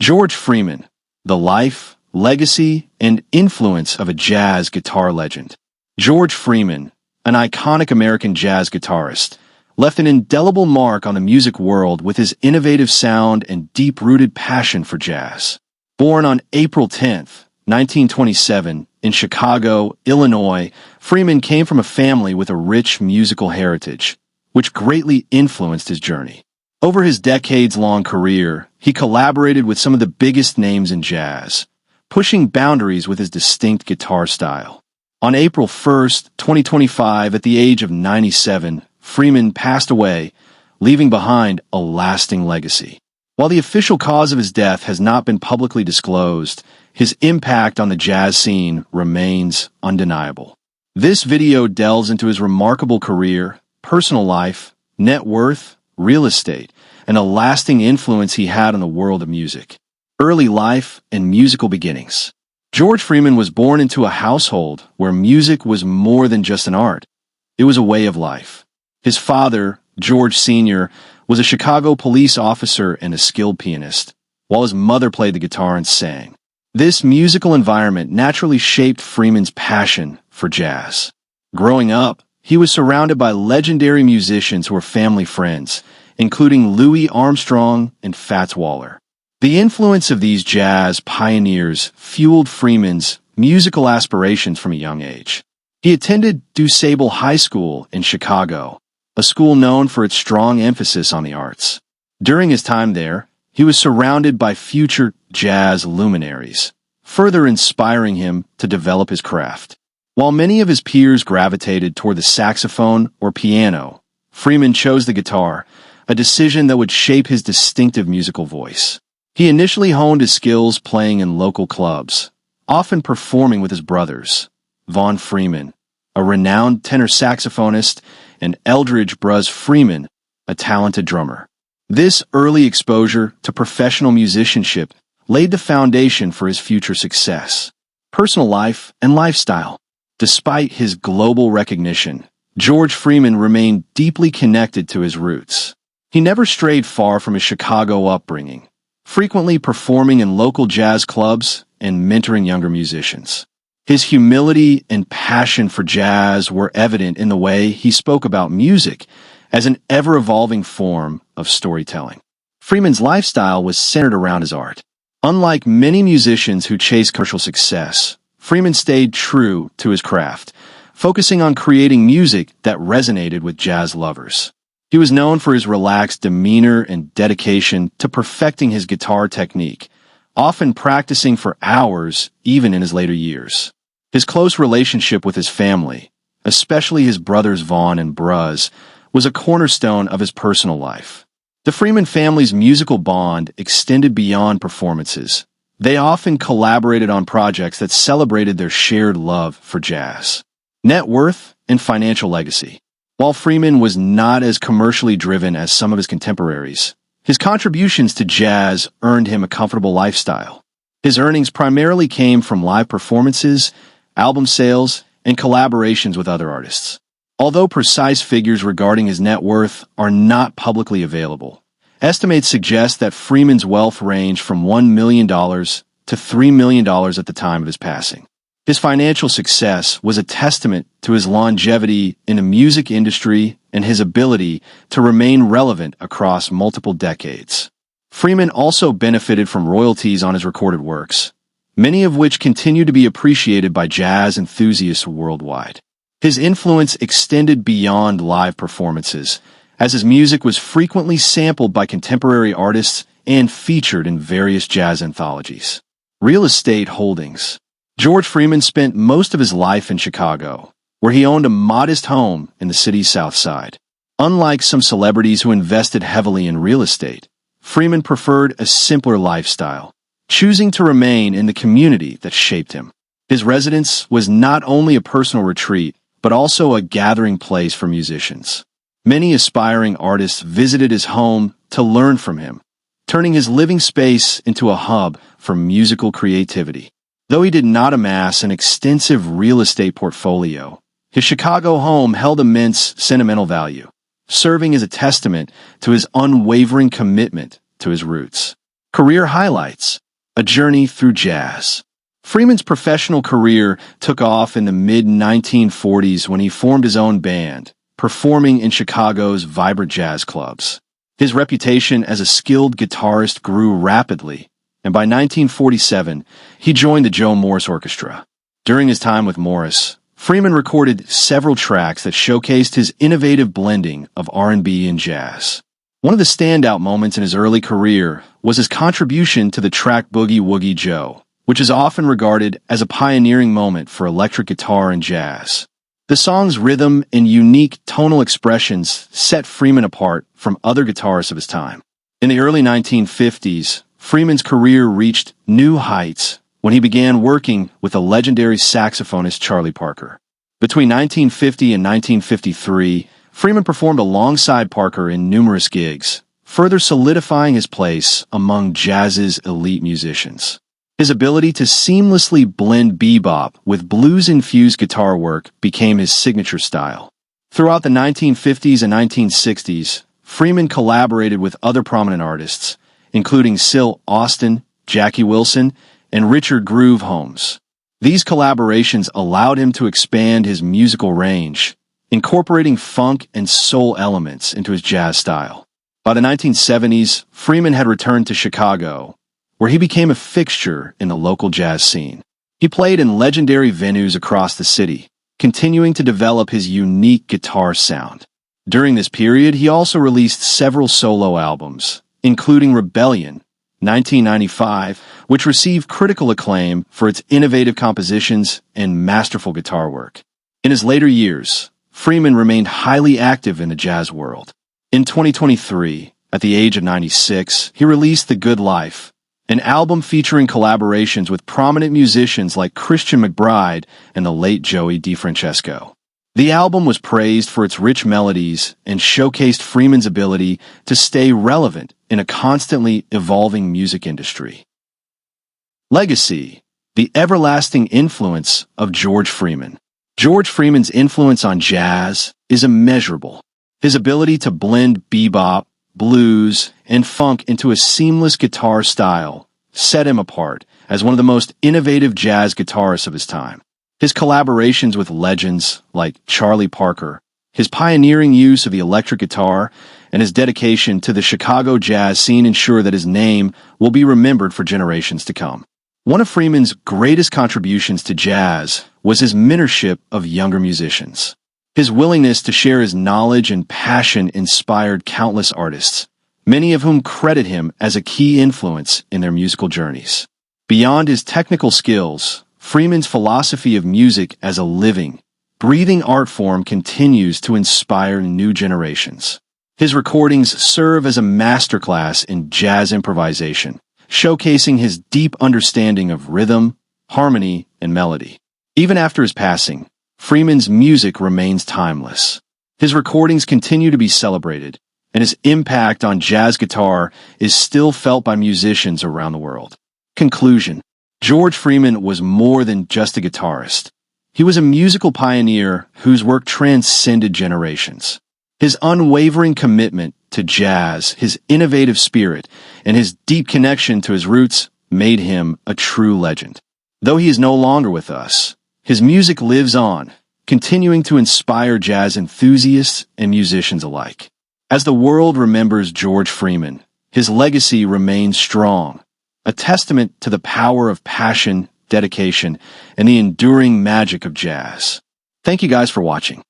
George Freeman, the life, legacy, and influence of a jazz guitar legend. George Freeman, an iconic American jazz guitarist, left an indelible mark on the music world with his innovative sound and deep-rooted passion for jazz. Born on April 10, 1927, in Chicago, Illinois, Freeman came from a family with a rich musical heritage, which greatly influenced his journey. Over his decades-long career, he collaborated with some of the biggest names in jazz, pushing boundaries with his distinct guitar style. On April 1, 2025, at the age of 97, Freeman passed away, leaving behind a lasting legacy. While the official cause of his death has not been publicly disclosed, his impact on the jazz scene remains undeniable. This video delves into his remarkable career, personal life, net worth, real estate, and a lasting influence he had on the world of music. Early life and musical beginnings. George Freeman was born into a household where music was more than just an art. It was a way of life. His father, George Sr., was a Chicago police officer and a skilled pianist, while his mother played the guitar and sang. This musical environment naturally shaped Freeman's passion for jazz. Growing up, he was surrounded by legendary musicians who were family friends, including Louis Armstrong and Fats Waller. The influence of these jazz pioneers fueled Freeman's musical aspirations from a young age. He attended DuSable High School in Chicago, a school known for its strong emphasis on the arts. During his time there, he was surrounded by future jazz luminaries, further inspiring him to develop his craft. While many of his peers gravitated toward the saxophone or piano, Freeman chose the guitar, a decision that would shape his distinctive musical voice. He initially honed his skills playing in local clubs, often performing with his brothers, Vaughn Freeman, a renowned tenor saxophonist, and Eldridge Bruz Freeman, a talented drummer. This early exposure to professional musicianship laid the foundation for his future success. Personal life and lifestyle. Despite his global recognition, George Freeman remained deeply connected to his roots. He never strayed far from his Chicago upbringing, frequently performing in local jazz clubs and mentoring younger musicians. His humility and passion for jazz were evident in the way he spoke about music as an ever-evolving form of storytelling. Freeman's lifestyle was centered around his art. Unlike many musicians who chase commercial success, Freeman stayed true to his craft, focusing on creating music that resonated with jazz lovers. He was known for his relaxed demeanor and dedication to perfecting his guitar technique, often practicing for hours even in his later years. His close relationship with his family, especially his brothers Vaughn and Bruz, was a cornerstone of his personal life. The Freeman family's musical bond extended beyond performances. They often collaborated on projects that celebrated their shared love for jazz. Net worth and financial legacy. While Freeman was not as commercially driven as some of his contemporaries, his contributions to jazz earned him a comfortable lifestyle. His earnings primarily came from live performances, album sales, and collaborations with other artists. Although precise figures regarding his net worth are not publicly available, estimates suggest that Freeman's wealth ranged from $1 million to $3 million at the time of his passing. His financial success was a testament to his longevity in the music industry and his ability to remain relevant across multiple decades. Freeman also benefited from royalties on his recorded works, many of which continue to be appreciated by jazz enthusiasts worldwide. His influence extended beyond live performances, as his music was frequently sampled by contemporary artists and featured in various jazz anthologies. Real estate holdings. George Freeman spent most of his life in Chicago, where he owned a modest home in the city's South Side. Unlike some celebrities who invested heavily in real estate, Freeman preferred a simpler lifestyle, choosing to remain in the community that shaped him. His residence was not only a personal retreat, but also a gathering place for musicians. Many aspiring artists visited his home to learn from him, turning his living space into a hub for musical creativity. Though he did not amass an extensive real estate portfolio, his Chicago home held immense sentimental value, serving as a testament to his unwavering commitment to his roots. Career highlights: a journey through jazz. Freeman's professional career took off in the mid-1940s when he formed his own band, performing in Chicago's vibrant jazz clubs. His reputation as a skilled guitarist grew rapidly, and by 1947, he joined the Joe Morris Orchestra. During his time with Morris, Freeman recorded several tracks that showcased his innovative blending of R&B and jazz. One of the standout moments in his early career was his contribution to the track Boogie Woogie Joe, which is often regarded as a pioneering moment for electric guitar and jazz. The song's rhythm and unique tonal expressions set Freeman apart from other guitarists of his time. In the early 1950s, Freeman's career reached new heights when he began working with the legendary saxophonist Charlie Parker. Between 1950 and 1953, Freeman performed alongside Parker in numerous gigs, further solidifying his place among jazz's elite musicians. His ability to seamlessly blend bebop with blues-infused guitar work became his signature style. Throughout the 1950s and 1960s, Freeman collaborated with other prominent artists, including Syl Austin, Jackie Wilson, and Richard Groove Holmes. These collaborations allowed him to expand his musical range, incorporating funk and soul elements into his jazz style. By the 1970s, Freeman had returned to Chicago, where he became a fixture in the local jazz scene. He played in legendary venues across the city, continuing to develop his unique guitar sound. During this period, he also released several solo albums, including Rebellion, 1995, which received critical acclaim for its innovative compositions and masterful guitar work. In his later years, Freeman remained highly active in the jazz world. In 2023, at the age of 96, he released The Good Life, an album featuring collaborations with prominent musicians like Christian McBride and the late Joey DeFrancesco. The album was praised for its rich melodies and showcased Freeman's ability to stay relevant in a constantly evolving music industry. Legacy: the everlasting influence of George Freeman. George Freeman's influence on jazz is immeasurable. His ability to blend bebop, blues, and funk into a seamless guitar style set him apart as one of the most innovative jazz guitarists of his time. His collaborations with legends like Charlie Parker, his pioneering use of the electric guitar, and his dedication to the Chicago jazz scene ensure that his name will be remembered for generations to come. One of Freeman's greatest contributions to jazz was his mentorship of younger musicians. His willingness to share his knowledge and passion inspired countless artists, many of whom credit him as a key influence in their musical journeys. Beyond his technical skills, Freeman's philosophy of music as a living, breathing art form continues to inspire new generations. His recordings serve as a masterclass in jazz improvisation, showcasing his deep understanding of rhythm, harmony, and melody. Even after his passing, Freeman's music remains timeless. His recordings continue to be celebrated, and his impact on jazz guitar is still felt by musicians around the world. Conclusion: George Freeman was more than just a guitarist. He was a musical pioneer whose work transcended generations. His unwavering commitment to jazz, his innovative spirit, and his deep connection to his roots made him a true legend. Though he is no longer with us, his music lives on, continuing to inspire jazz enthusiasts and musicians alike. As the world remembers George Freeman, his legacy remains strong, a testament to the power of passion, dedication, and the enduring magic of jazz. Thank you guys for watching.